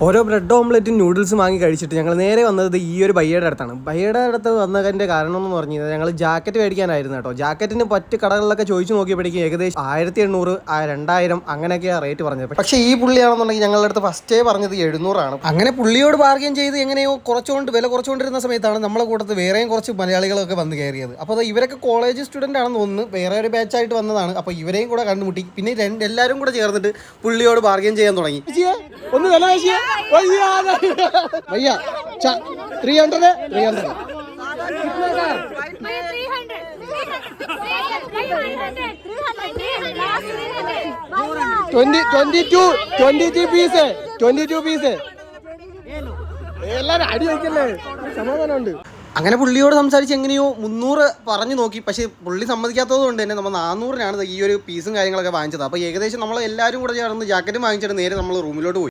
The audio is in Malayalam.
ഓരോ ബ്രെഡ് ഓംലെറ്റും നൂഡിൽസും വാങ്ങി കഴിച്ചിട്ട് ഞങ്ങൾ നേരെ വന്നത് ഈ ഒരു ബയ്യയുടെ അടുത്താണ്. ബയ്യയുടെ അടുത്ത് വന്നതിൻ്റെ കാരണം എന്ന് പറഞ്ഞു കഴിഞ്ഞാൽ ഞങ്ങൾ ജാക്കറ്റ് മേടിക്കാനായിരുന്നു കേട്ടോ. ജാക്കറ്റിന് പറ്റ് കടകളിലൊക്കെ ചോദിച്ചു നോക്കിയപ്പോഴേക്കും ഏകദേശം 1800, 2000 അങ്ങനെയൊക്കെയാണ് റേറ്റ് പറഞ്ഞത്. പക്ഷേ ഈ പുള്ളിയാണെന്നുണ്ടെങ്കിൽ ഞങ്ങളുടെ അടുത്ത് ഫസ്റ്റേ പറഞ്ഞത് 700 അങ്ങനെ പുള്ളിയോട് ബാർഗെയിൻ ചെയ്ത് എങ്ങനെയോ വില കുറച്ചുകൊണ്ടിരുന്ന സമയത്താണ് നമ്മളെ കൂട്ടത്തിൽ വേറെയും കുറച്ച് മലയാളികളൊക്കെ വന്ന് കയറിയത്. അപ്പോൾ ഇവരൊക്കെ കോളേജ് സ്റ്റുഡൻ്റ് ആണെന്ന് തോന്നുന്നു, വേറെ ഒരു ബാച്ചായിട്ട് വന്നതാണ്. അപ്പോൾ ഇവരെയും കൂടെ കണ്ടുമുട്ടി. പിന്നെ എല്ലാവരും കൂടെ ചേർന്നിട്ട് പുള്ളിയോട് ബാർഗെയിൻ ചെയ്യാൻ തുടങ്ങി. ഒന്ന് വില ഭയ്യ 300 22 പീസ് എല്ലാരും അടി വയ്ക്കല്ലേ, സമാധാനമുണ്ട്. അങ്ങനെ പുള്ളിയോട് സംസാരിച്ച് എങ്ങനെയോ 300 പറഞ്ഞു നോക്കി. പക്ഷേ പുള്ളി സമ്മതിക്കാത്തത് കൊണ്ട് തന്നെ നമ്മൾ 400-നാണ് ഈ ഒരു പീസും കാര്യങ്ങളൊക്കെ വാങ്ങിച്ചത്. അപ്പോൾ ഏകദേശം നമ്മൾ എല്ലാവരും കൂടെ ചേർന്ന് ജാക്കറ്റും വാങ്ങിച്ചിട്ട് നേരെ നമ്മൾ റൂമിലോട്ട് പോയി.